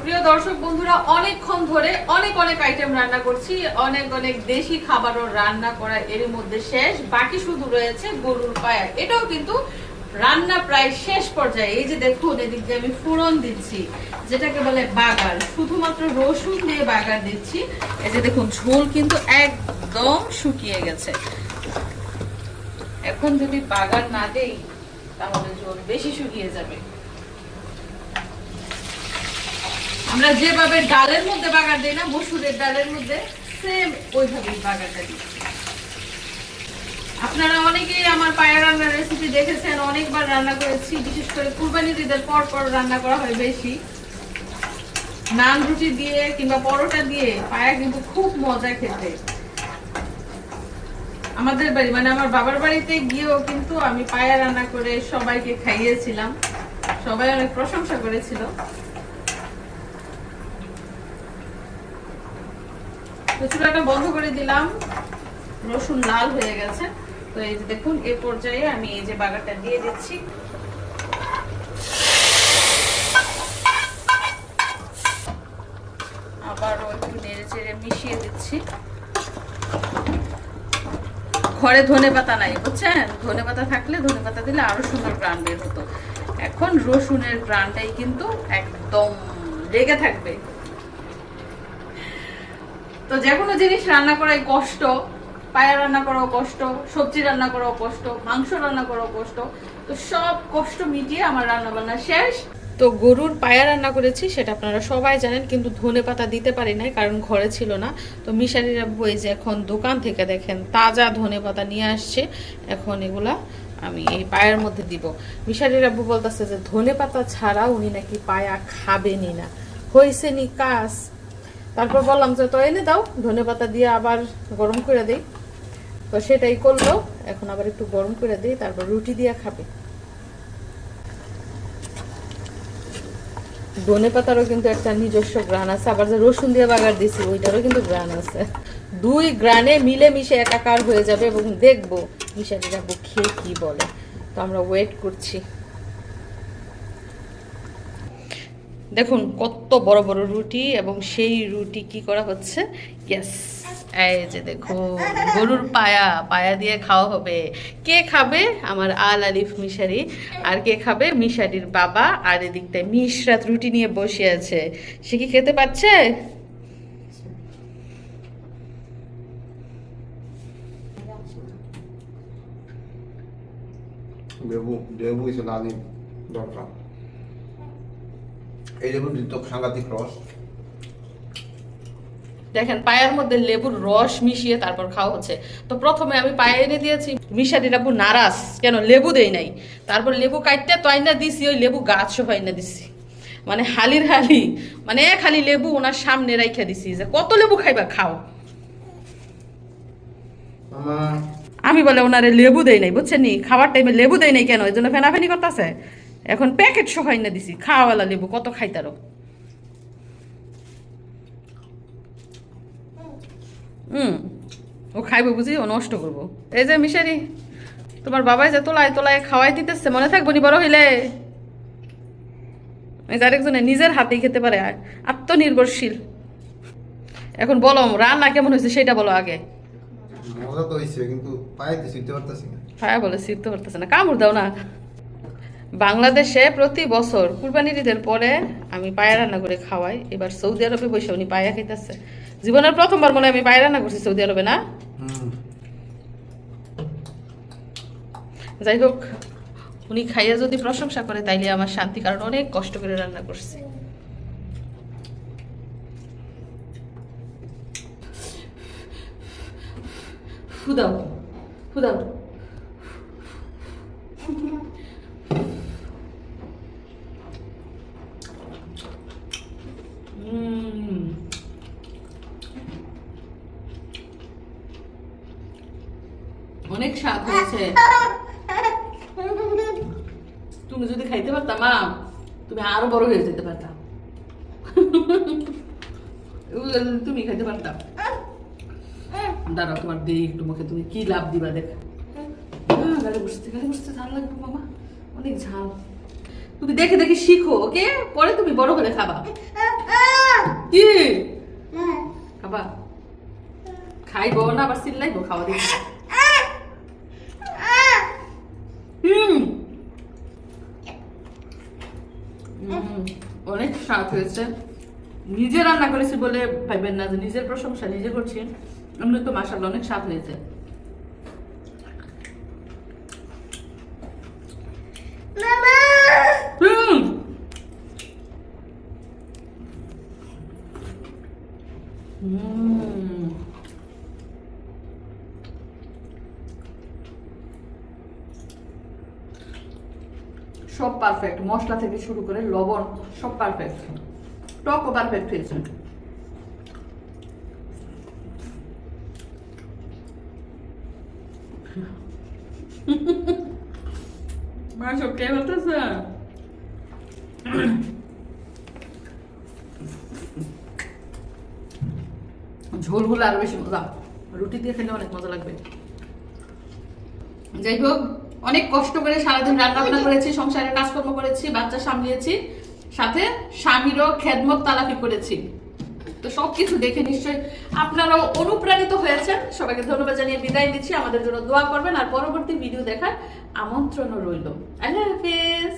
প্রিয় দর্শক বন্ধুরা, অনেকক্ষণ ধরে অনেক অনেক আইটেম রান্না করছি, অনেক অনেক দেশি খাবারও রান্না করা এর মধ্যে শেষ। বাকি শুধু রয়েছে গরুর পায়া। এটাও কিন্তু রান্না প্রায় শেষ পর্যায়ে। এই যে দেখুন, এদিক দিয়ে আমি ফোড়ন দিচ্ছি, যেটাকে বলে বাগার। শুধুমাত্র রসুন দিয়ে বাগার দিচ্ছি। এই যে দেখুন, ঝোল কিন্তু একদম শুকিয়ে গেছে। এখন যদি বাগার না দেই তাহলে ঝোল বেশি শুকিয়ে যাবে। আমরা যেভাবে ডালের মধ্যে বাগার দিই না, মসুরের ডালের মধ্যে, সেম ওইভাবেই বাগারটা দিই। আপনারা অনেকেই আমার পায়া রান্নার রেসিপি দেখেছেন, অনেকবার রান্না করেছি। বিশেষ করে কুরবানির ঈদের পর পর রান্না করা হয় বেশি। নান রুটি দিয়ে কিংবা পরোটা দিয়ে পায়া কিন্তু খুব মজা খেতে। আমাদের বাড়ি মানে আমার বাবার বাড়িতে গিয়েও কিন্তু আমি পায়া রান্না করে সবাইকে খাইয়েছিলাম, সবাই অনেক প্রশংসা করেছিল। চুলাটা বন্ধ করে দিলাম, রসুন লাল হয়ে গেছে। তো এই যে দেখুন, এই পর্যায়ে আমি এই যে বাগারটা দিয়ে দিচ্ছি। আবারও একটু নেড়ে চেড়ে মিশিয়ে দিচ্ছি। ঘরে ধনে পাতা নাই, বুঝছেন? ধনে পাতা থাকলে ধনে পাতা দিলে আরো সুন্দর গ্রান বের হতো। এখন রসুনের গ্রানটাই কিন্তু একদম লেগে থাকবে। তো যে কোনো জিনিস রান্না করাই কষ্ট। পায়া রান্না করাও কষ্ট, সবজি রান্না করাও কষ্ট, মাংস রান্না করাও কষ্ট। তো সব কষ্ট মিটিয়ে আমার রান্না বান্না শেষ। তো গরুর পায়া রান্না করেছি, সেটা আপনারা সবাই জানেন, কিন্তু ধনে পাতা দিতে পারি নাই কারণ ঘরে ছিল না। তো মিশারির আব্বু এই যে এখন দোকান থেকে দেখেন তাজা ধনে পাতা নিয়ে আসছে। এখন এগুলা আমি এই পায়ের মধ্যে দিব। মিশারির আব্বু বলতেছে যে ধনে পাতা ছাড়া উনি নাকি পায়া খাবেনই না। হয়েছে নি কাজ। তারপর বললাম যে তো এনে দাও, ধনে পাতা দিয়ে আবার গরম করে দেই। তো সেটাই করলো। এখন আবার একটু গরম করে দিই, তারপর রুটি দিয়ে খাবে। ধনে পাতারও কিন্তু একটা নিজস্ব গ্রান আছে, আবার যে রসুন দিয়ে বাগার দিছি ওইটারও কিন্তু গ্রান আছে। দুই গ্রানে মিলে মিশে একাকার হয়ে যাবে এবং দেখবো মিশালি যাবো খেয়ে কি বলে। তো আমরা ওয়েট করছি। দেখুন কত বড় বড় রুটি, এবং সেই রুটি কি করা হচ্ছে। ইয়েস, এই যে দেখুন গরুর পায়া, পায়া দিয়ে খাওয়া হবে। কে খাবে? আমার আল আলিফ মিশারি। আর কে খাবে? মিশারির বাবা। আর এদিকটায় মিশরাত রুটি নিয়ে বসে আছে। সে কি খেতে পাচ্ছে? লেবু লেবু এসে লালি দরকার। এই লেবুর তো সাংঘাতিক রস। দেখেন পায়ের মধ্যে লেবুর রস মিশিয়ে তারপর খাওয়া হচ্ছে। তো প্রথমে আমি পায়ে এনে দিয়েছি, মিশারির আব্বু নারাজ কেন লেবু দেই নাই। তারপর লেবু কাটতে তো আইনা দিছি, ওই লেবু গাছ সহ আইনা দিছি। মানে হালির হালি, মানে খালি লেবু ওনার সামনে রাইখা দিছি যে কত লেবু খাইবা খাও। আমি বলে ওনারে লেবু দেই নাই, বুঝছেন নি? খাবার টাইমে লেবু দেই নাই কেন, এই জন্য ফেনাফেনি করতেছে। এখন প্যাকেট সহ আইনা দিছি, খাওয়াওয়ালা লেবু কত খাইতারো। ও খাইবো বুঝি, ও নষ্ট করবো। এই যে মিশারি, তোমার বাবাই যে তোলায় তোলায় খাওয়াই দিতেছে, মনে থাকবো নি বড় হইলে? আরেকজনে নিজের হাতেই খেতে পারে, আত্মনির্ভরশীল। এখন বলো রান্না কেমন হয়েছে সেটা বলো আগে। মজা তো হইছে, কিন্তু পায়ে শিখতে পারতাছি না। হ্যাঁ বলে শিখতে পারতেছে না, কামড় দাও না। বাংলাদেশে প্রতি বছর কুরবানির ঈদের পরে আমি পায়া রান্না করে খাওয়াই। এবার সৌদি আরবে বসে উনি পায়া খাইতেছে। জীবনের প্রথমবার মনে হয় আমি পায়া রান্না করছি সৌদি আরবে, না? যাই হোক, উনি খাইয়া যদি প্রশংসা করে তাইলে আমার শান্তি, কারণ অনেক কষ্ট করে রান্না করছে। ফুদাও ফুদাও। অনেক স্বাদ হয়েছে। তুমি যদি খাইতে পারতাম মা, তুমি আরো বড় হয়ে যেতে পারতাম। তুমি খাইতে পারতাম। দাঁড়াও, তোমার দেই একটু মুখে, তুমি কি লাভ দিবা দেখ। গালে বসতে ঝাল লাগবে মামা, অনেক ঝাল। তুমি দেখে দেখে শিখো, ওকে? পরে তুমি বড় হলে খাবা। কি খাবা? খাইবো না আবার চিল্লাইবো খাওয়া দিই। অনেক স্বাদ হয়েছে। নিজে রান্না করেছি বলে ভাববেন না যে নিজের প্রশংসা নিজে করছি, এমনি তো মাশাআল্লাহ অনেক স্বাদ হয়েছে। সব পারফেক্ট, মশলা থেকে শুরু করে লবণ সব পারফেক্ট, টকও পারফেক্ট হয়েছে। মাসব কে বলতেছে? ঝোলগুলো আরো বেশি মজা, রুটি দিয়ে খেলে অনেক মজা লাগবে। যাই হোক, অনেক কষ্ট করে সারাদিন রান্না বান্না করেছি, সংসারের কাজকর্ম করেছি, বাচ্চা সামলিয়েছি, সাথে স্বামীরও খেদমত তালাফি করেছি। তো সবকিছু দেখে নিশ্চয়ই আপনারাও অনুপ্রাণিত হয়েছেন। সবাইকে ধন্যবাদ জানিয়ে বিদায় দিচ্ছি। আমাদের জন্য দোয়া করবেন আর পরবর্তী ভিডিও দেখার আমন্ত্রণও রইল। আল্লাহ হাফেজ।